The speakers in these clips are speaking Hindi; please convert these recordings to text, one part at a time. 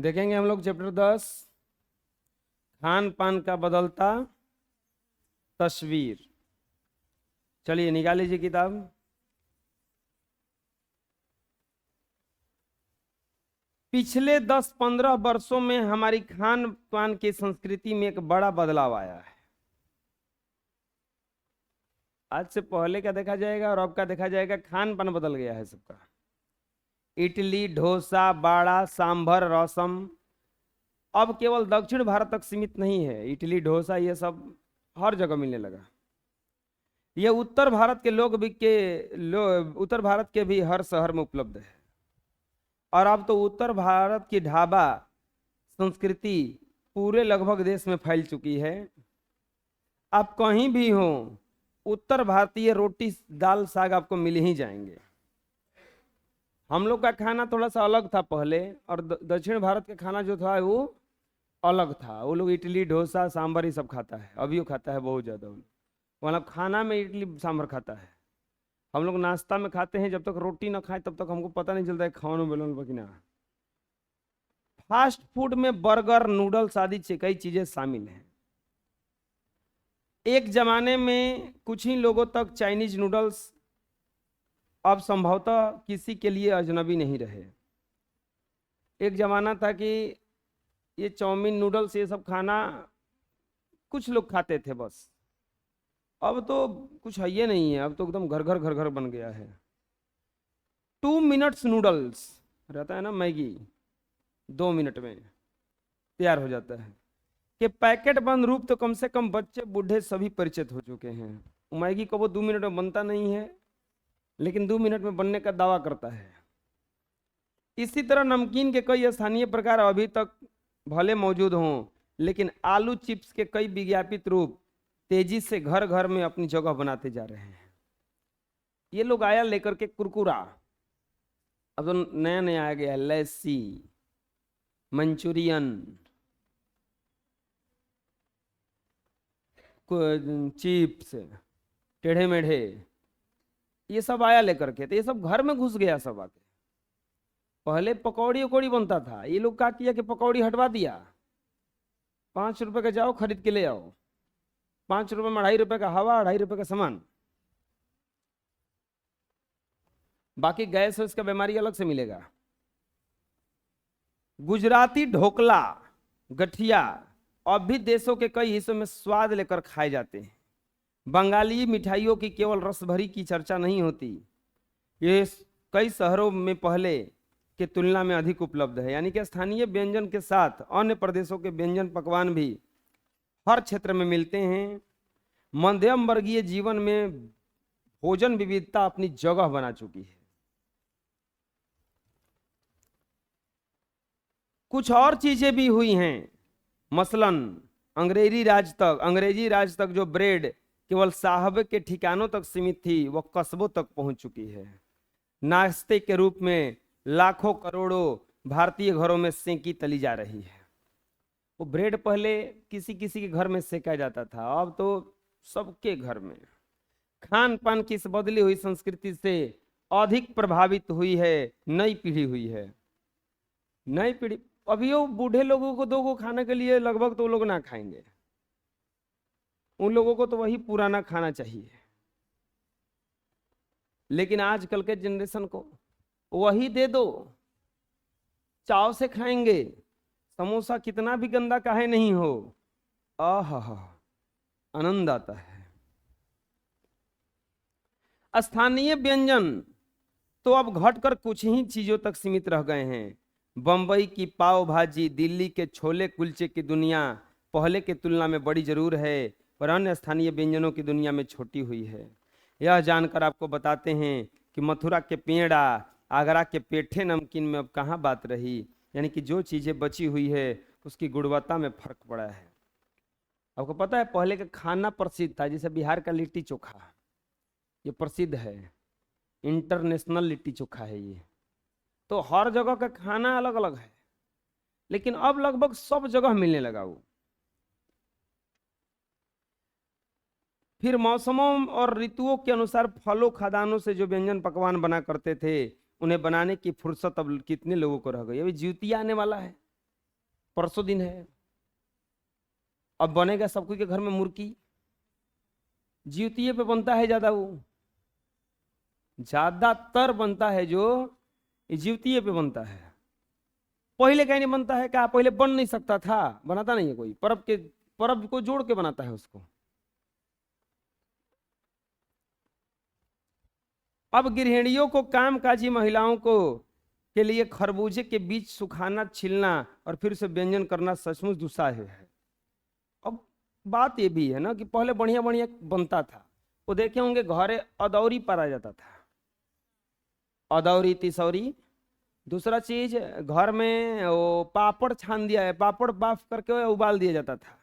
देखेंगे हम लोग चैप्टर 10 खान पान का बदलता तस्वीर। चलिए निकाल लीजिए किताब। पिछले 10-15 वर्षों में हमारी खान पान की संस्कृति में एक बड़ा बदलाव आया है। आज से पहले का देखा जाएगा और अब का देखा जाएगा, खान पान बदल गया है सबका। इडली, डोसा, बाड़ा, सांभर, रसम अब केवल दक्षिण भारत तक सीमित नहीं है। इडली, डोसा ये सब हर जगह मिलने लगा। ये उत्तर भारत के उत्तर भारत के भी हर शहर में उपलब्ध है। और अब तो उत्तर भारत की ढाबा संस्कृति पूरे लगभग देश में फैल चुकी है। आप कहीं भी हो, उत्तर भारतीय रोटी दाल साग आपको मिल ही जाएंगे। हम लोग का खाना थोड़ा सा अलग था पहले, और दक्षिण भारत का खाना जो था वो अलग था। वो लोग इडली, डोसा, सांभर ये सब खाता है, अभी वो खाता है बहुत ज़्यादा। मतलब खाना में इडली सांभर खाता है। हम लोग नाश्ता में खाते हैं, जब तक रोटी ना खाएं तब तक हमको पता नहीं चलता है खाने बेलन कि ना। फास्ट फूड में बर्गर, नूडल्स आदि कई चीजें शामिल हैं। एक जमाने में कुछ ही लोगों तक चाइनीज नूडल्स अब संभवतः किसी के लिए अजनबी नहीं रहे। एक जमाना था कि ये चाउमीन, नूडल्स ये सब खाना कुछ लोग खाते थे बस। अब तो कुछ है ये नहीं है, अब तो एकदम घर घर बन गया है। 2 मिनट्स नूडल्स रहता है ना, मैगी 2 मिनट में तैयार हो जाता है। कि पैकेट बंद रूप तो कम से कम बच्चे बूढ़े सभी परिचित हो चुके हैं। मैगी को वो 2 मिनट में बनता नहीं है, लेकिन 2 मिनट में बनने का दावा करता है। इसी तरह नमकीन के कई स्थानीय प्रकार अभी तक भले मौजूद हों, लेकिन आलू चिप्स के कई विज्ञापित रूप तेजी से घर घर में अपनी जगह बनाते जा रहे हैं। ये लोग आया लेकर के कुरकुरा, अब तो नया नया आ गया है, लस्सी, मंचूरियन, चिप्स, टेढ़े मेढ़े, ये सब आया लेकर के। तो ये सब घर में घुस गया सब आके। पहले पकौड़ी उकौड़ी बनता था, ये लोग क्या किया कि पकौड़ी हटवा दिया। 5 रुपए का जाओ खरीद के ले आओ, 5 रुपए में 2.5 रुपए का हवा, 2.5 रुपए का सामान। बाकी गैस वैस का बीमारी अलग से मिलेगा। गुजराती ढोकला, गठिया अब भी देशों के कई हिस्सों में स्वाद लेकर खाए जाते हैं। बंगाली मिठाइयों की केवल रस भरी की चर्चा नहीं होती, ये कई शहरों में पहले के तुलना में अधिक उपलब्ध है। यानी कि स्थानीय व्यंजन के साथ अन्य प्रदेशों के व्यंजन पकवान भी हर क्षेत्र में मिलते हैं। मध्यम वर्गीय जीवन में भोजन विविधता अपनी जगह बना चुकी है। कुछ और चीजें भी हुई हैं, मसलन अंग्रेजी राज तक जो ब्रेड केवल साहब के ठिकानों तक सीमित थी, वह कस्बों तक पहुंच चुकी है। नाश्ते के रूप में लाखों करोड़ों भारतीय घरों में सेंकी तली जा रही है। वो ब्रेड पहले किसी किसी के घर में सेका जाता था, अब तो सबके घर में। खान पान की इस बदली हुई संस्कृति से अधिक प्रभावित हुई है नई पीढ़ी हुई है। नई पीढ़ी अभी वो बूढ़े लोगों को दो खाने के लिए लगभग तो लोग ना खाएंगे। उन लोगों को तो वही पुराना खाना चाहिए। लेकिन आजकल के जनरेशन को वही दे दो, चाव से खाएंगे। समोसा कितना भी गंदा काहे नहीं हो, आहा आनंद आता है। स्थानीय व्यंजन तो अब घटकर कुछ ही चीजों तक सीमित रह गए हैं। बंबई की पाव भाजी, दिल्ली के छोले कुलचे की दुनिया पहले के तुलना में बड़ी जरूर है, पर अन्य स्थानीय व्यंजनों की दुनिया में छोटी हुई है। यह जानकर आपको बताते हैं कि मथुरा के पेड़ा, आगरा के पेठे नमकीन में अब कहाँ बात रही। यानी कि जो चीज़ें बची हुई है उसकी गुणवत्ता में फर्क पड़ा है। आपको पता है पहले का खाना प्रसिद्ध था, जैसे बिहार का लिट्टी चोखा, ये प्रसिद्ध है, इंटरनेशनल लिट्टी चोखा है ये। तो हर जगह का खाना अलग अलग है, लेकिन अब लगभग सब जगह मिलने लगा वो। फिर मौसमों और ऋतुओं के अनुसार फलों खाद्यान्नों से जो व्यंजन पकवान बना करते थे, उन्हें बनाने की फुर्सत अब कितने लोगों को रह गई। अभी ज्योतिया आने वाला है, परसों दिन है। अब बनेगा सबको के घर में मुर्गी, ज्योतिये पे बनता है ज्यादा, वो ज्यादातर बनता है जो ज्योतिये पे बनता है। पहले कहीं नहीं बनता है, क्या पहले बन नहीं सकता था? बनाता नहीं है कोई, पर्व को जोड़ के बनाता है उसको। अब गृहिणियों को, कामकाजी महिलाओं को के लिए खरबूजे के बीज सुखाना, छिलना और फिर उसे व्यंजन करना सचमुच दुस्साह है। अब बात ये भी है ना कि पहले बढ़िया बढ़िया बनता था। वो देखे होंगे घरे अदौरी पारा जाता था, अदौरी तिसौरी। दूसरा चीज, घर में वो पापड़ छान दिया है, पापड़ बाफ करके उबाल दिया जाता था।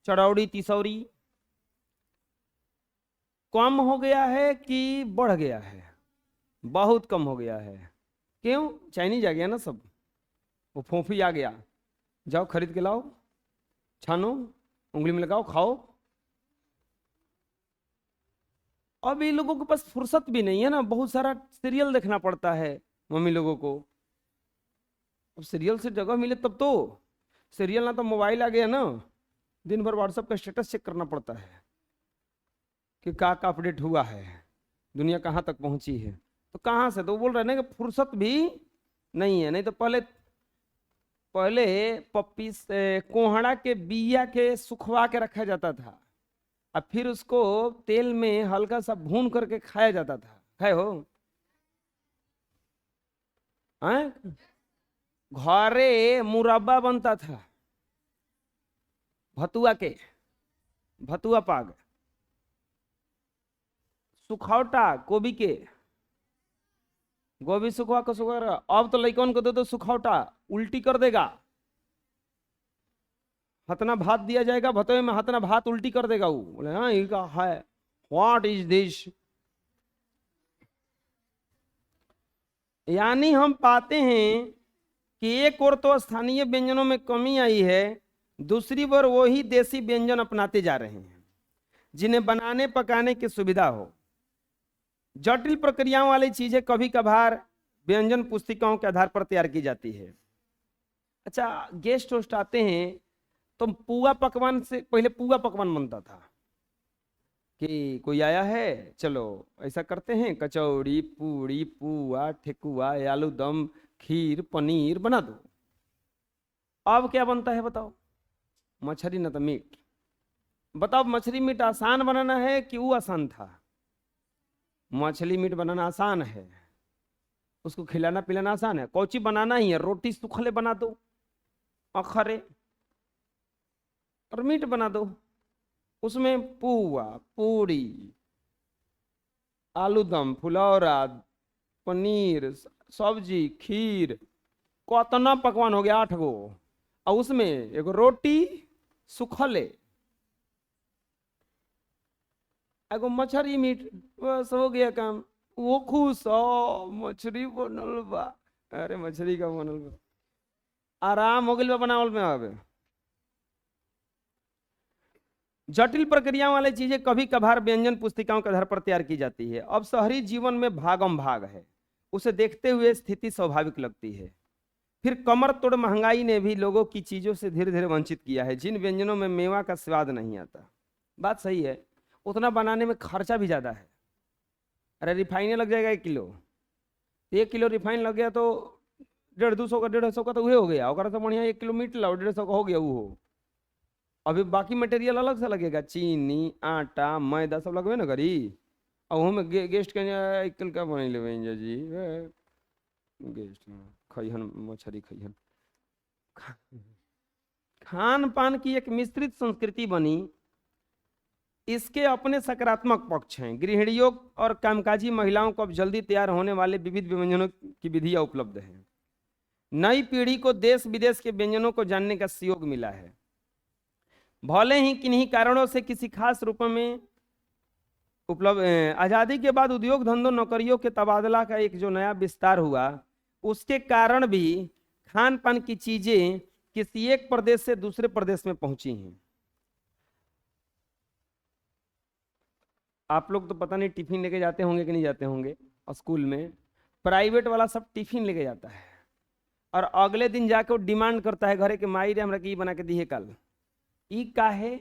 चरौड़ी तिसौरी कम हो गया है कि बढ़ गया है? बहुत कम हो गया है। क्यों? चाइनीज आ गया ना सब, वो फोफी आ गया। जाओ खरीद के लाओ, छानो, उंगली में लगाओ, खाओ। अब ये लोगों के पास फुर्सत भी नहीं है ना, बहुत सारा सीरियल देखना पड़ता है मम्मी लोगों को। अब सीरियल से जगह मिले तब तो, सीरियल ना तो मोबाइल आ गया ना, दिन भर व्हाट्सएप का स्टेटस चेक करना पड़ता है कि क्या अपडेट हुआ है, दुनिया कहाँ तक पहुंची है। तो कहाँ से, तो बोल रहे ना कि फुर्सत भी नहीं है। नहीं तो पहले पहले पप्पी से कोहड़ा के बिया के सुखवा के रखा जाता था, और फिर उसको तेल में हल्का सा भून करके खाया जाता था। खाए हो? हैं? घरे मुरब्बा बनता था भतुआ के, भतुआ पाग, सुखौटा गोभी के, गोभी सुखवा को सुखा। अब तो लइकन को दे दो सुखौटा, उल्टी कर देगा। हतना भात दिया जाएगा भतुए में, हतना भात उल्टी कर देगा। वो बोले हाँ ये का है, व्हाट इज दिस। यानी हम पाते हैं कि एक ओर तो स्थानीय व्यंजनों में कमी आई है, दूसरी ओर वही देसी व्यंजन अपनाते जा रहे हैं जिन्हें बनाने पकाने की सुविधा हो। जटिल प्रक्रियाओं वाली चीजें कभी कभार व्यंजन पुस्तिकाओं के आधार पर तैयार की जाती है। अच्छा, गेस्ट वेस्ट आते हैं तो पुआ पकवान से पहले पुआ पकवान बनता था कि कोई आया है, चलो ऐसा करते हैं, कचौड़ी पूड़ी पुआ ठेकुआ आलू दम खीर पनीर बना दो। अब क्या बनता है बताओ? मछली न तो मीट। बताओ मछली मीट आसान बनाना है कि वो आसान था? मछली मीट बनाना आसान है, उसको खिलाना पिलाना आसान है। कौची बनाना ही है, रोटी सुखले बना दो अखरे, और मीट बना दो, उसमें पुआ पूरी आलू दम फुलौरा पनीर सब्जी खीर, कतना पकवान हो गया, 8 गो। और उसमें एगो रोटी सुखले, एगो मछली मीट, बस हो गया काम। वो खुश हो, मछली बनल बा, अरे मछली का बनल बा, आराम हो गया बनावल में। अब जटिल प्रक्रिया वाली चीजें कभी कभार व्यंजन पुस्तिकाओं के आधार पर तैयार की जाती है। अब शहरी जीवन में भागम भाग है, उसे देखते हुए स्थिति स्वाभाविक लगती है। फिर कमर तोड़ महंगाई ने भी लोगों की चीजों से धीरे धीरे वंचित किया है, जिन व्यंजनों में मेवा का स्वाद नहीं आता। बात सही है, उतना बनाने में खर्चा भी ज्यादा है। अरे रिफाइने लग जाएगा 1 किलो, 1 किलो रिफाइन लग गया तो 150-200 का तो वही हो गया। और तो बढ़िया 1 किलो मीट लाओ, 150 का हो गया वो। अभी बाकी मटेरियल अलग से लगेगा, चीनी आटा मैदा सब लगवे ना करी। और वहाँ में गेस्ट के 1 किलो का बन ले जी, गेस्ट खैहन मछली खैहन। खान पान की एक मिश्रित संस्कृति बनी। इसके अपने सकारात्मक पक्ष हैं। गृहिणियों और कामकाजी महिलाओं को अब जल्दी तैयार होने वाले विविध व्यंजनों की विधियां उपलब्ध है। नई पीढ़ी को देश विदेश के व्यंजनों को जानने का सहयोग मिला है। भले ही किन्हीं कारणों से किसी खास रूप में उपलब्ध, आजादी के बाद उद्योग धंधों नौकरियों के तबादला का एक जो नया विस्तार हुआ, उसके कारण भी खान पान की चीजें किसी एक प्रदेश से दूसरे प्रदेश में पहुंची हैं। आप लोग तो पता नहीं टिफिन लेके जाते होंगे कि नहीं जाते होंगे। स्कूल में प्राइवेट वाला सब टिफिन लेके जाता है, और अगले दिन जाके वो डिमांड करता है घरे के माई रे हमरा के ई बना के दिए कल। ई का है,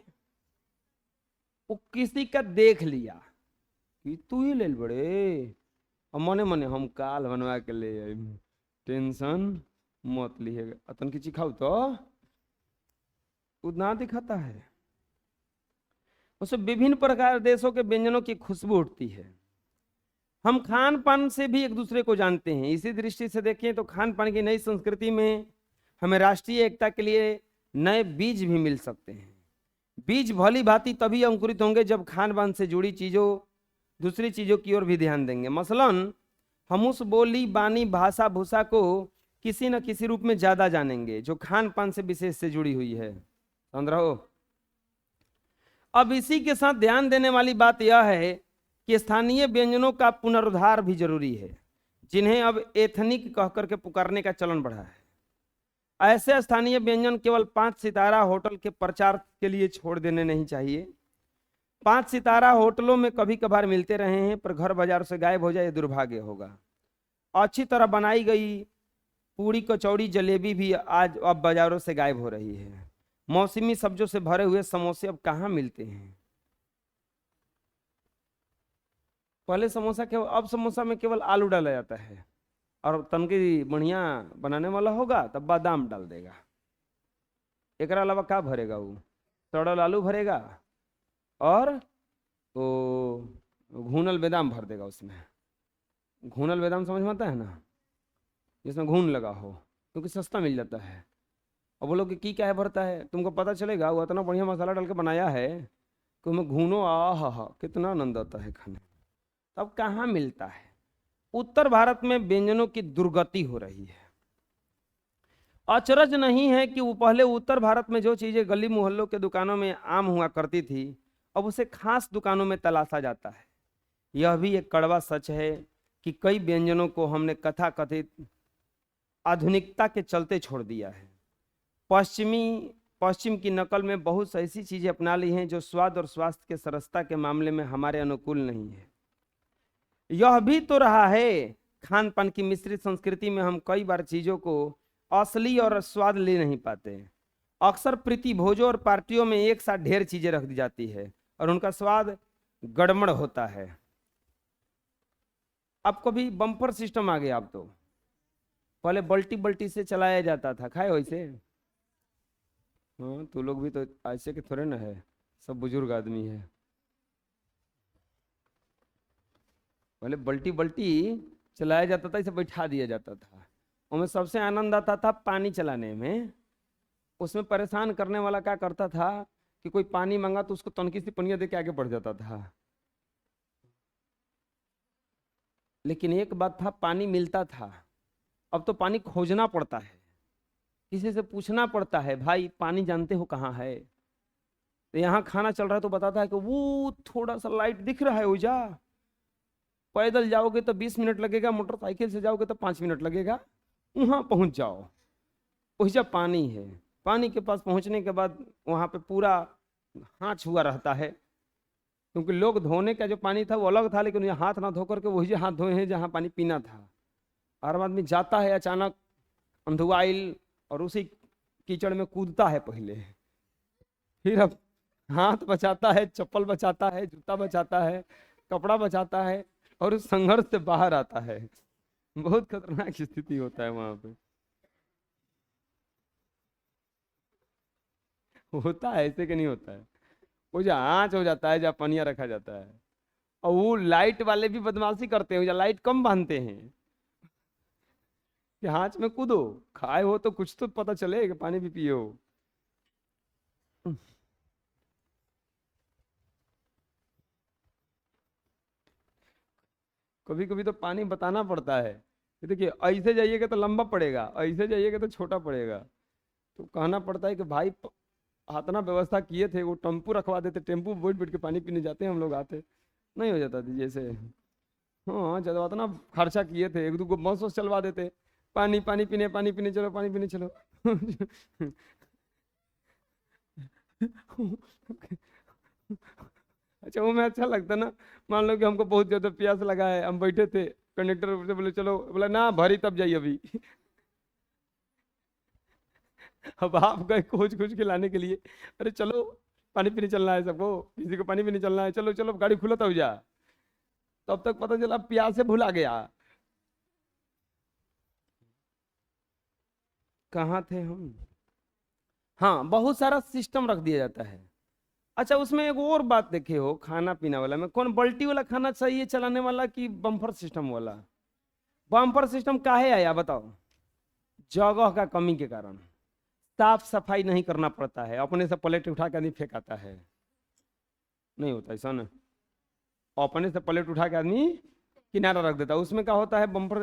वो किसी का देख लिया कि तू ही ले बड़े, और मने मने हम काल बनवा के ले आइम, टेंशन मत लिएगा, अतन की चिखाऊ तो उतना दिखाता है। उससे विभिन्न प्रकार देशों के व्यंजनों की खुशबू उठती है। हम खान पान से भी एक दूसरे को जानते हैं। इसी दृष्टि से देखें तो खान पान की नई संस्कृति में हमें राष्ट्रीय एकता के लिए नए बीज भी मिल सकते हैं। बीज भली भांति तभी अंकुरित होंगे जब खान पान से जुड़ी चीजों, दूसरी चीजों की ओर भी ध्यान देंगे। मसलन हम उस बोली बानी भाषा भूषा को किसी न किसी रूप में ज्यादा जानेंगे जो खान पान से विशेष से जुड़ी हुई है। समझ रहे हो? अब इसी के साथ ध्यान देने वाली बात यह है कि स्थानीय व्यंजनों का पुनरुद्धार भी जरूरी है, जिन्हें अब एथनिक कहकर के पुकारने का चलन बढ़ा है। ऐसे स्थानीय व्यंजन केवल 5 सितारा होटल के प्रचार के लिए छोड़ देने नहीं चाहिए। 5 सितारा होटलों में कभी कभार मिलते रहे हैं, पर घर बाजार से गायब हो जाए दुर्भाग्य होगा। अच्छी तरह बनाई गई पूड़ी कचौड़ी जलेबी भी आज अब बाजारों से गायब हो रही है। मौसमी सब्जियों से भरे हुए समोसे अब कहाँ मिलते हैं? पहले समोसा केवल, अब समोसा में केवल आलू डाला जाता है, और तनकी बढ़िया बनाने वाला होगा तब बादाम डाल देगा। एकरा अलावा क्या भरेगा? वो सड़ल आलू भरेगा और वो घूनल बादाम भर देगा उसमें। घूनल बादाम समझ में आता है ना, जिसमें घून लगा हो, क्योंकि सस्ता मिल जाता है। और बोलो कि क्या है भरता है, तुमको पता चलेगा वो इतना बढ़िया मसाला डाल के बनाया है कि उसमें घूनो, आ हा कितना आनंद आता है खाने। तब कहाँ मिलता है? उत्तर भारत में व्यंजनों की दुर्गति हो रही है। अचरज नहीं है कि वो पहले उत्तर भारत में जो चीजें गली मोहल्लों के दुकानों में आम हुआ करती थी, अब उसे खास दुकानों में तलाशा जाता है। यह भी एक कड़वा सच है कि कई व्यंजनों को हमने कथाकथित आधुनिकता के चलते छोड़ दिया है। पश्चिम की नकल में बहुत सी ऐसी चीजें अपना ली हैं जो स्वाद और स्वास्थ्य के सरसता के मामले में हमारे अनुकूल नहीं है। यह भी तो रहा है, खान पान की मिश्रित संस्कृति में हम कई बार चीजों को असली और स्वाद ले नहीं पाते। अक्सर प्रीति भोजों और पार्टियों में एक साथ ढेर चीजें रख दी जाती है और उनका स्वाद गड़बड़ होता है। अब कभी बम्पर सिस्टम आ गया, अब तो पहले बल्टी बल्टी से चलाया जाता था, खाए वैसे। हाँ, तो लोग भी तो ऐसे के थोड़े ना है, सब बुजुर्ग आदमी है। पहले बल्टी बल्टी चलाया जाता था, इसे बैठा दिया जाता था। उनमें सबसे आनंद आता था पानी चलाने में। उसमें परेशान करने वाला क्या करता था कि कोई पानी मांगा तो उसको तनकी सी पनिया दे के आगे बढ़ जाता था। लेकिन एक बात था, पानी मिलता था। अब तो पानी खोजना पड़ता है, किसी से पूछना पड़ता है, भाई पानी जानते हो कहाँ है? तो यहाँ खाना चल रहा है तो बताता है कि वो थोड़ा सा लाइट दिख रहा है उजा, पैदल जाओगे तो 20 मिनट लगेगा, मोटरसाइकिल से जाओगे तो 5 मिनट लगेगा, वहाँ पहुँच जाओ, उजा पानी है। पानी के पास पहुँचने के बाद वहाँ पे पूरा हाथ छुआ रहता है, क्योंकि लोग धोने का जो पानी था वो अलग था, लेकिन ये हाथ ना धो करके वही हाथ धोए हैं जहाँ पानी पीना था। और आदमी जाता है अचानक अंधुआइल और उसी कीचड़ में कूदता है पहले, फिर अब हाथ बचाता है, चप्पल बचाता है, जूता बचाता है, कपड़ा बचाता है, और उस संघर्ष से बाहर आता है। बहुत खतरनाक स्थिति होता है वहां पे। होता है ऐसे कि नहीं होता है? वो जो आँच हो जाता है, जहाँ पनिया रखा जाता है, और वो लाइट वाले भी बदमाशी करते हैं, जहाँ लाइट कम बांधते हैं कि आँच में कूदो, खाए हो तो कुछ तो पता चले कि पानी भी पिए हो। कभी कभी तो पानी बताना पड़ता है कि देखिए ऐसे जाइएगा तो लंबा पड़ेगा, ऐसे जाइएगा तो छोटा पड़ेगा। तो कहना पड़ता है कि भाई इतना व्यवस्था किए थे, वो टेम्पू रखवा देते, टेम्पू बैठ बैठ के पानी पीने जाते हैं हम लोग, आते नहीं हो जाता थी जैसे। हाँ, जब इतना खर्चा किए थे, एक दो को बस वस चलवा देते, पानी पानी पीने चलो, पानी पीने चलो। अच्छा, वो में अच्छा लगता ना। मान लो कि हमको बहुत ज्यादा प्यास लगा है, हम बैठे थे, कंडक्टर से बोले चलो, बोला ना भरी तब जाइए अभी। अब आप गए खोज खोज के लाने के लिए, अरे चलो पानी पीने चलना है सबको, किसी को पानी पीने चलना है, चलो चलो गाड़ी खुला तो हो जा। तब तक पता चला प्यास से भुला गया। कहाँ थे हम? हाँ, बहुत सारा सिस्टम रख दिया जाता है। अच्छा, उसमें एक और बात देखे हो, खाना पीना वाला में कौन बाल्टी वाला खाना चाहिए चलाने वाला कि बम्पर सिस्टम वाला? बम्पर सिस्टम काहे आया बताओ? जगह का कमी के कारण। साफ सफाई नहीं करना पड़ता है, अपने से प्लेट उठा के आदमी फेंकाता है। नहीं होता ऐसा ना, अपने से प्लेट उठा के आदमी किनारा रख देता है। उसमें क्या होता है, बम्पर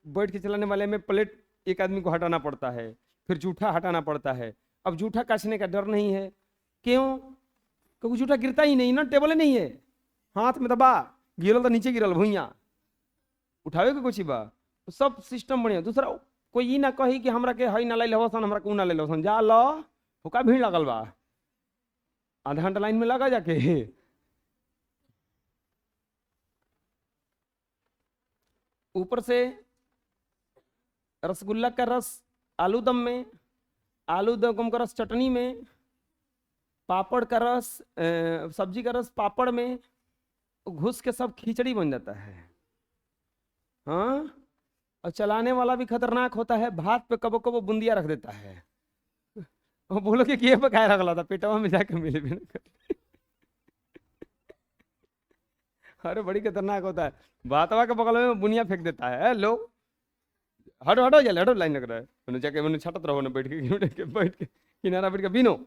बैठ के चलाने वाले में प्लेट एक आदमी को हटाना पड़ता है, फिर जूठा हटाना पड़ता है। अब जूठा काटने का डर नहीं है, क्यों? क्योंकि जूठा गिरता ही नहीं ना, टेबल नहीं है, हाथ में दबा, गिरल तो नीचे गिरल भुइया, उठावे के कुछ बा। तो सब सिस्टम बढ़िया। दूसरा, कोई ई ना कही कि हमरा के हई ना ले लेवसन, हमरा को ना ले लेवसन, जा लो हुका भीड़ लगल बा, आधा घंटा लाइन में लगा जाके। ऊपर से रसगुल्ला का रस आलू दम में, आलू दम का रस चटनी में, पापड़ का रस सब्जी का रस पापड़ में, घुस के सब खिचड़ी बन जाता है। हाँ, और चलाने वाला भी खतरनाक होता है, भात पे कबो कबो बुंदिया रख देता है। और बोलो कि ये पकाए रखला था, पेटवा में जाके मिले भी ना। अरे बड़ी खतरनाक होता है, भातवा के बगल में बुनिया फेंक देता है। लो हटो हटो, जल हटो, लाइन लग रहा है, मैंने जाके मैंने छटत रहो ना, बैठ के किनारा बैठ के बीनो।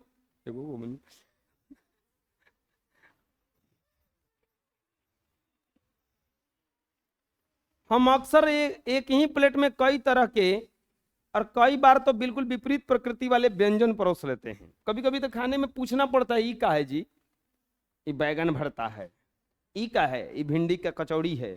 हम अक्सर एक ही प्लेट में कई तरह के और कई बार तो बिल्कुल विपरीत प्रकृति वाले व्यंजन परोस लेते हैं। कभी कभी तो खाने में पूछना पड़ता है, ई का है जी? ये बैगन भरता है। ई का है? ये भिंडी का कचौड़ी है।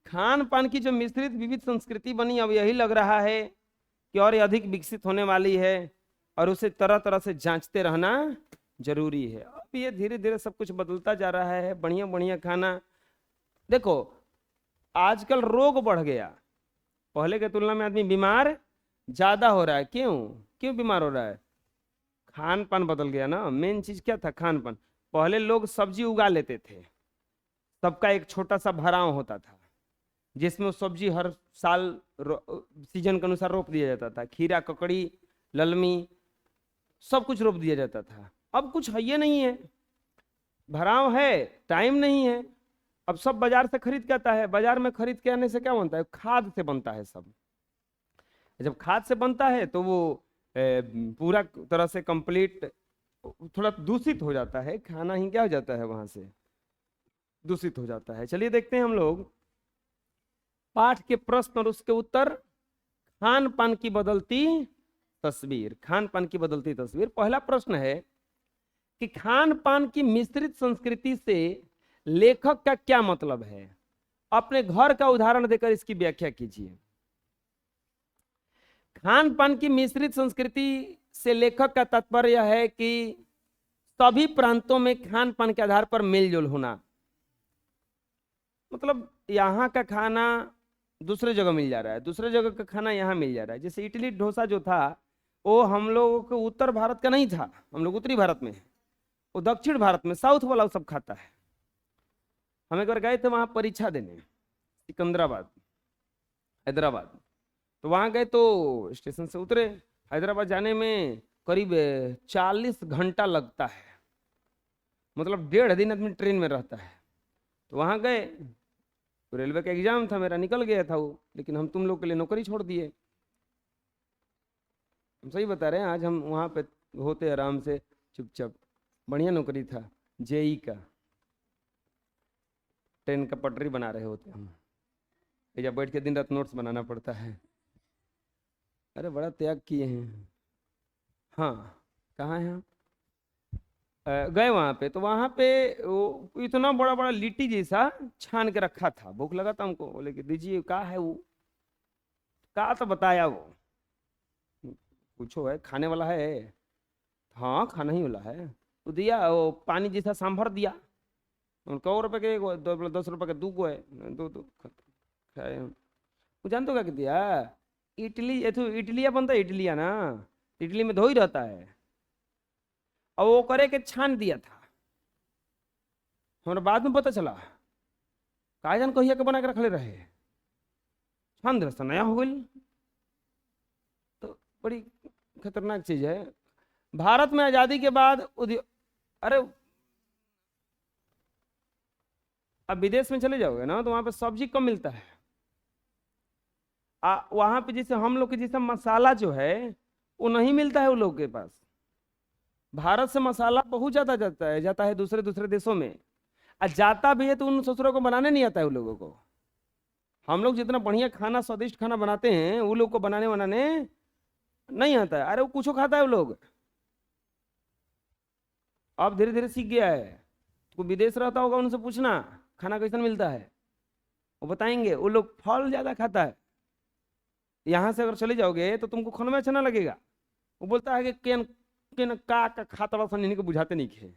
खान पान की जो मिश्रित विविध संस्कृति बनी, अब यही लग रहा है कि और अधिक विकसित होने वाली है, और उसे तरह तरह से जांचते रहना जरूरी है। अब ये धीरे धीरे सब कुछ बदलता जा रहा है, बढ़िया बढ़िया खाना। देखो आजकल रोग बढ़ गया, पहले के तुलना में आदमी बीमार ज्यादा हो रहा है। क्यों क्यों बीमार हो रहा है? खान पान बदल गया ना। मेन चीज क्या था? खान पान। पहले लोग सब्जी उगा लेते थे, सबका एक छोटा सा भराव होता था जिसमें वो सब्जी हर साल सीजन के अनुसार रोप दिया जाता था। खीरा, ककड़ी, ललमी, सब कुछ रोप दिया जाता था। अब कुछ है ये नहीं है, भराव है, टाइम नहीं है। अब सब बाजार से खरीद के आता है। बाजार में खरीद के आने से क्या बनता है? खाद से बनता है सब। जब खाद से बनता है तो वो पूरा तरह से कंप्लीट थोड़ा दूषित हो जाता है, खाना ही क्या हो जाता है, वहां से दूषित हो जाता है। चलिए देखते हैं हम लोग पाठ के प्रश्न और उसके उत्तर। खान पान की बदलती तस्वीर। खान पान की बदलती तस्वीर। पहला प्रश्न है कि खान पान की मिश्रित संस्कृति से लेखक का क्या मतलब है? अपने घर का उदाहरण देकर इसकी व्याख्या कीजिए। खान पान की मिश्रित संस्कृति से लेखक का तात्पर्य यह है कि सभी प्रांतों में खान पान के आधार पर मेलजोल होना। मतलब यहाँ का खाना दूसरे जगह मिल जा रहा है, दूसरे जगह का खाना यहाँ मिल जा रहा है। जैसे इडली डोसा जो था वो हम लोगों को उत्तर भारत का नहीं था, हम लोग उत्तरी भारत में है, वो दक्षिण भारत में साउथ वाला वो सब खाता है। हम एक बार गए थे वहां परीक्षा देने, सिकंदराबाद, हैदराबाद। तो वहां गए तो स्टेशन से उतरे, हैदराबाद जाने में करीब 40 घंटा लगता है, मतलब 1.5 दिन आदमी ट्रेन में रहता है। तो वहां गए, तो रेलवे का एग्जाम था, मेरा निकल गया था वो, लेकिन हम तुम लोग के लिए नौकरी छोड़ दिए। हम सही बता रहे हैं, आज हम वहां पे होते आराम से चुपचाप, बढ़िया नौकरी था, जेई का, ट्रेन का पटरी बना रहे होते हम, या बैठ के दिन रात नोट्स बनाना पड़ता है। अरे बड़ा त्याग किए हैं। हाँ, कहाँ हैं हम? गए वहाँ पे, तो वहाँ पे वो इतना बड़ा बड़ा लिट्टी जैसा छान के रखा था। भूख लगा था हमको, बोले कि दीजिए। कहा है वो? कहा तो बताया वो, पूछो है खाने वाला है? हाँ खाना ही वाला है। तो दिया, वो पानी जैसा सांभर दिया। उनको रुपए के 10 रुपए के 2 गो है, दो दो खाए हम। वो जानते हो क्या दिया? इडली, ये तो इडलिया बनता है, इडलिया ना, इडली में दो ही रहता है। और वो करे के छान दिया था, हमारा बाद में पता चला का जान कहिया के बना के रखले रहे, छान दिला नया हो गई। तो बड़ी खतरनाक चीज है। भारत में आजादी के बाद उद्योग, अरे अब विदेश में चले जाओगे ना तो वहां पे सब्जी कम मिलता है। वहां पे जैसे हम लोग के जैसा मसाला जो है वो नहीं मिलता है वो लोग के पास। भारत से मसाला बहुत ज्यादा जाता है दूसरे दूसरे देशों में, और जाता भी है तो उन ससुरों को बनाने नहीं आता है उन लोगों को। हम लोग जितना बढ़िया खाना, स्वादिष्ट खाना बनाते हैं, वो लोग को बनाने बनाने नहीं आता है। अरे वो कुछ खाता है वो लोग, अब धीरे धीरे सीख गया है। तो विदेश रहता होगा, उनसे पूछना खाना कैसा मिलता है, वो बताएंगे। वो लोग फल ज्यादा खाता है। यहाँ से अगर चले जाओगे तो तुमको खाने में अच्छा ना लगेगा। वो बोलता है कि केन केन का खाता सन, इन्हीं को बुझाते नहीं खे।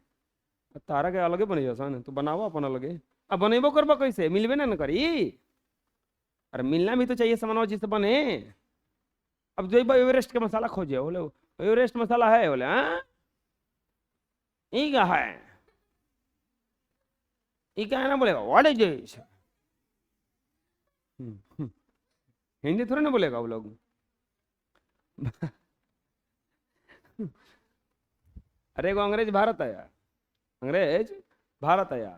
तारा के अलगे बने सन, तो बनाओ अपन अलगे। अब बनेबो करबो कैसे, मिलबे ना करी। अरे मिलना भी तो चाहिए सामान जिससे बने। अब जो एवरेस्ट का मसाला खोजे, बोले एवरेस्ट मसाला है, बोले हाँ ई क्या है, ई क्या है ना, बोलेगा व्हाट इज दिस। हिंदी थोड़ी ना बोलेगा वो लोग। अरे वो अंग्रेज भारत आया, अंग्रेज भारत आया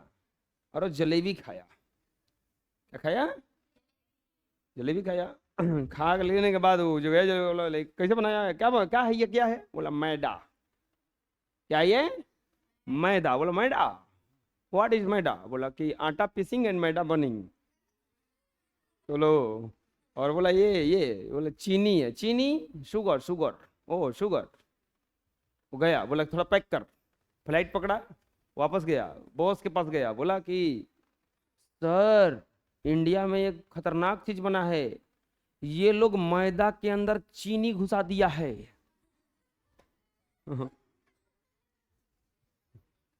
और वो जलेबी खाया। क्या खाया, जलेबी खाया। खा के लेने के बाद वो जो है, जो बोला कैसे बनाया है, क्या है ये, क्या है, बोला मैदा। क्या ये, मैदा। बोला मैदा, व्हाट इज मैदा, बोला कि आटा पीसिंग एंड मैदा बर्निंग। बोलो, और बोला ये बोला चीनी है, चीनी, शुगर, शुगर, ओ शुगर। वो गया, बोला थोड़ा पैक कर। फ्लाइट पकड़ा, वापस गया, बॉस के पास गया, बोला कि सर इंडिया में एक खतरनाक चीज बना है, ये लोग मैदा के अंदर चीनी घुसा दिया है।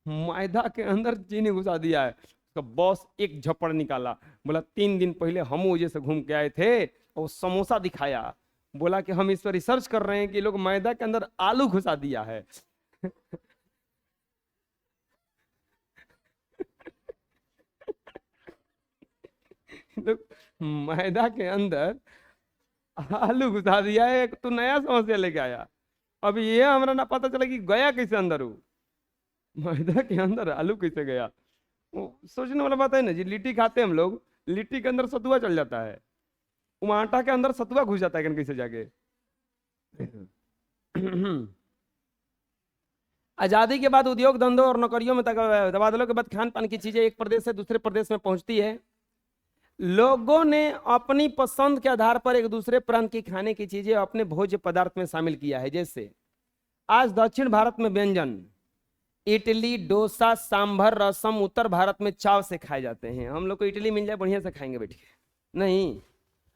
मैदा के अंदर चीनी घुसा दिया है। उसका बॉस एक झप्पड़ निकाला, बोला 3 दिन पहले हम वजह से घूम के आए थे, और समोसा दिखाया, बोला कि हम इस पर रिसर्च कर रहे हैं कि लोग मैदा के अंदर आलू घुसा दिया है। लोग मैदा के अंदर आलू घुसा दिया है, एक तो नया समस्या लेके आया। अब ये हमारा ना पता चला कि गया कैसे अंदर, वो मैदा के अंदर आलू कैसे गया। वो सोचने वाला बात है ना जी। लिट्टी खाते हैं हम लोग, लिट्टी के अंदर सतुआ चल जाता है, वो आटा के अंदर सतुआ घुस जाता है कैसे जाके। आजादी के बाद उद्योग धंधों और नौकरियों में तबादलों के बाद खान पान की चीजें एक प्रदेश से दूसरे प्रदेश में पहुंचती है। लोगों ने अपनी पसंद के आधार पर एक दूसरे प्रांत की खाने की चीजें अपने भोज्य पदार्थ में शामिल किया है। जैसे आज दक्षिण भारत में व्यंजन इडली, डोसा, सांभर, रसम उत्तर भारत में चाव से खाए जाते हैं। हम लोग को इडली मिल जाए बढ़िया से खाएंगे बैठ के, नहीं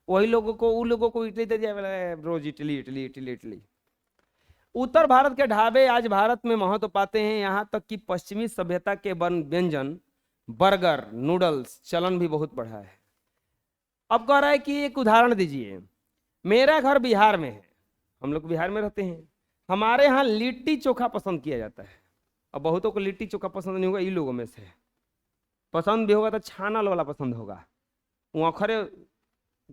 वही लोगों को, उन लोगों को इडली दे दिया, रोज इडली इडली इडली इडली। उत्तर भारत के ढाबे आज भारत में महत्व पाते हैं, यहाँ तक कि पश्चिमी सभ्यता के व्यंजन बर्गर, नूडल्स चलन भी बहुत बढ़ा है। अब कह रहा है कि एक उदाहरण दीजिए। मेरा घर बिहार में है, हम लोग बिहार में रहते हैं, हमारे यहाँ लिट्टी चोखा पसंद किया जाता है। अब बहुतों को लिट्टी चोखा पसंद नहीं होगा, इन लोगों में से पसंद भी होगा तो छानल वाला पसंद होगा। वहाँ खरे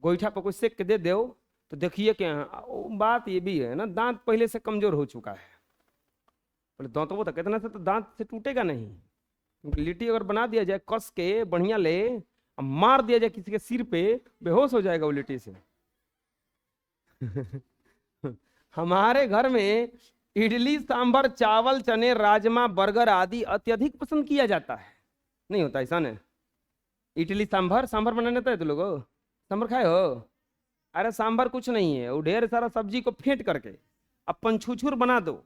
गोईठा पर कोई सेक के दे दो तो देखिए कि बात ये भी है ना, दांत पहले से कमजोर हो चुका है। बोले दांतों तक कितना से तो दांत से टूटेगा नहीं। लिट्टी अगर बना दिया जाए कस के बढ़िया ले, अब मार दिया जाए किसी के सिर पे, बेहोश हो जाएगा वो लिट्टी से। हमारे घर में इडली, सांभर, चावल, चने, राजमा, बर्गर आदि अत्यधिक पसंद किया जाता है। नहीं होता ऐसा ना, इडली सांभर, सांभर बनाने आता है तो लोगों, सांभर खाए हो? अरे सांभर कुछ नहीं है, वो ढेर सारा सब्जी को फेंट करके अपन छुछुर बना दो,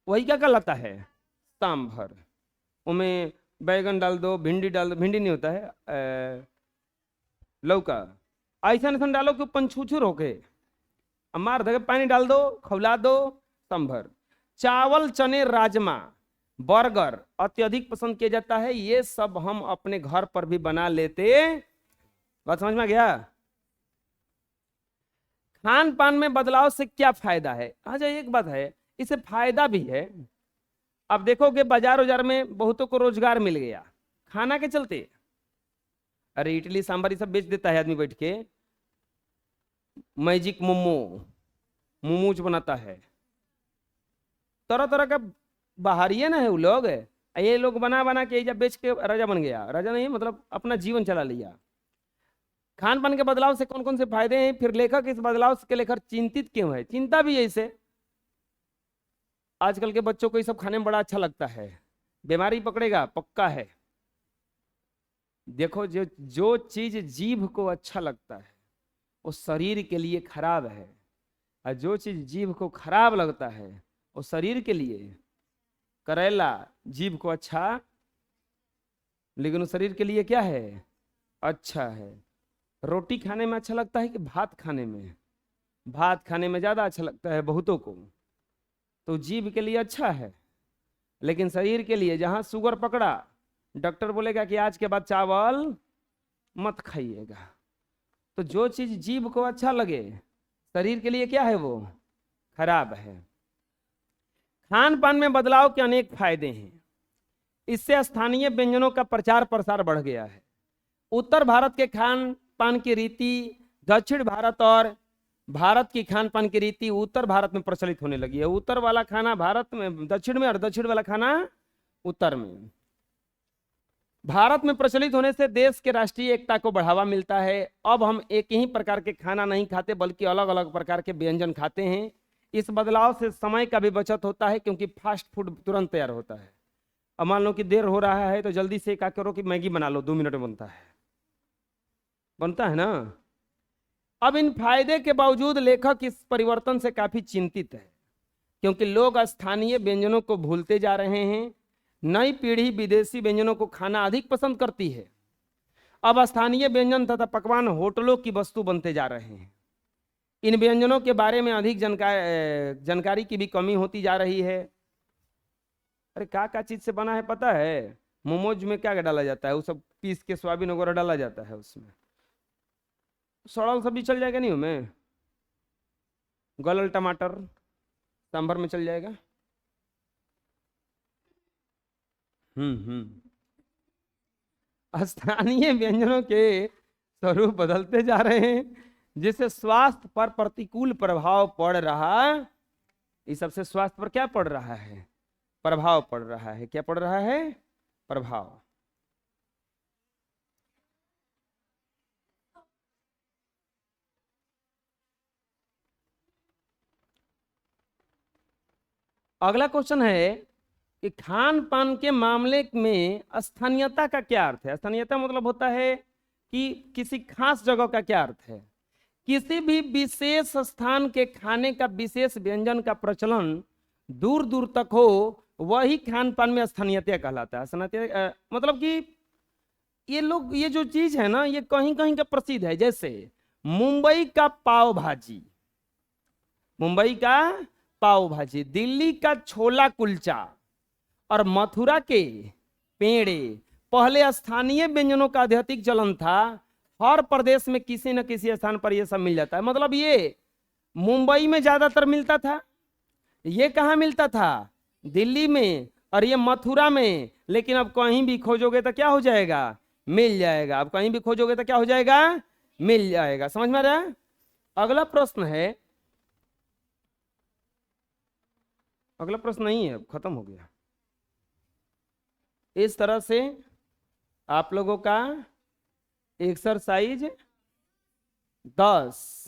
वही क्या कहलाता है, सांभर। उसमें बैगन डाल दो, भिंडी डाल दो, भिंडी नहीं होता है, लौका, ऐसा ऐसा डालो कि पंछुछुर होके मार दे, पानी डाल दो, खौला दो, सांभर। चावल, चने, राजमा, बर्गर अत्यधिक पसंद किया जाता है। ये सब हम अपने घर पर भी बना लेते। बात समझ में आ गया? खान पान में बदलाव से क्या फायदा है? अच्छा, एक बात है, इससे फायदा भी है। अब देखोगे बाजार बाजार में बहुतों को रोजगार मिल गया खाना के चलते। अरे इडली सांभर ये सब बेच देता है आदमी बैठ के, मैजिक मोमो, मोमोज बनाता है, तरह तरह का बाहरी है ना है वो लोग। ये लोग बना बना के जब बेच के राजा बन गया, राजा नहीं मतलब अपना जीवन चला लिया। खान पान के बदलाव से कौन कौन से फायदे हैं, फिर लेखक इस बदलाव के लेकर चिंतित क्यों है? चिंता भी है इसे, आजकल के बच्चों को ये सब खाने में बड़ा अच्छा लगता है, बीमारी पकड़ेगा पक्का है। देखो जो जो चीज जीभ को अच्छा लगता है वो शरीर के लिए खराब है, और जो चीज जीभ को खराब लगता है वो शरीर के लिए, करेला जीभ को अच्छा लेकिन वो शरीर के लिए क्या है? अच्छा है। रोटी खाने में अच्छा लगता है कि भात खाने में? भात खाने में ज्यादा अच्छा लगता है बहुतों को, तो जीभ के लिए अच्छा है, लेकिन शरीर के लिए जहां शुगर पकड़ा डॉक्टर बोलेगा कि आज के बाद चावल मत खाइएगा। तो जो चीज जीभ को अच्छा लगे शरीर के लिए क्या है? वो खराब है। खान पान में बदलाव के अनेक फायदे हैं। इससे स्थानीय व्यंजनों का प्रचार प्रसार बढ़ गया है। उत्तर भारत के खान पान की रीति दक्षिण भारत और भारत की खान पान की रीति उत्तर भारत में प्रचलित होने लगी है। उत्तर वाला खाना भारत में दक्षिण में और दक्षिण वाला खाना उत्तर में। भारत में प्रचलित होने से देश के राष्ट्रीय एकता को बढ़ावा मिलता है। अब हम एक ही प्रकार के खाना नहीं खाते बल्कि अलग अलग प्रकार के व्यंजन खाते हैं। इस बदलाव से समय का भी बचत होता है क्योंकि फास्ट फूड तुरंत तैयार होता है। अब मान लो कि देर हो रहा है तो जल्दी से क्या करो कि मैगी बना लो, 2 मिनट में बनता है ना। अब इन फायदे के बावजूद लेखक इस परिवर्तन से काफी चिंतित है क्योंकि लोग स्थानीय व्यंजनों को भूलते जा रहे हैं। नई पीढ़ी विदेशी व्यंजनों को खाना अधिक पसंद करती है। अब स्थानीय व्यंजन तथा पकवान होटलों की वस्तु बनते जा रहे हैं। इन व्यंजनों के बारे में अधिक जानकारी की भी कमी होती जा रही है। अरे क्या चीज से बना है पता है? मोमोज में क्या डाला जाता है? वो सब पीस के सोयाबीन वगैरह डाला जाता है, उसमें सड़ल सब्जी चल जाएगा नहीं हमें, गलल टमाटर सांभर में चल जाएगा। स्थानीय व्यंजनों के स्वरूप बदलते जा रहे हैं जिससे स्वास्थ्य पर प्रतिकूल प्रभाव पड़ रहा है। इस सबसे स्वास्थ्य पर क्या पड़ रहा है? प्रभाव पड़ रहा है। क्या पड़ रहा है? प्रभाव। अगला क्वेश्चन है कि खान पान के मामले में स्थानीयता का क्या अर्थ है? स्थानीयता मतलब होता है कि किसी खास जगह का क्या अर्थ है? किसी भी विशेष स्थान के खाने का विशेष व्यंजन का प्रचलन दूर दूर तक हो वही खान पान में स्थानीयता कहलाता है। स्थानीयता मतलब कि ये जो चीज है ना ये कहीं कहीं का प्रसिद्ध है। जैसे मुंबई का पाव भाजी, मुंबई का पाव भाजी, दिल्ली का छोला कुलचा और मथुरा के पेड़े। पहले स्थानीय व्यंजनों का अधिक चलन था। हर प्रदेश में किसी न किसी स्थान पर यह सब मिल जाता है। मतलब ये मुंबई में ज्यादातर मिलता था, ये कहाँ मिलता था? दिल्ली में, और ये मथुरा में। लेकिन अब कहीं भी खोजोगे तो क्या हो जाएगा? मिल जाएगा। अब कहीं भी खोजोगे तो क्या हो जाएगा? मिल जाएगा। समझ में आ रहा है? अगला प्रश्न है, अगला प्रश्न नहीं है, खत्म हो गया। इस तरह से आप लोगों का एक्सरसाइज 10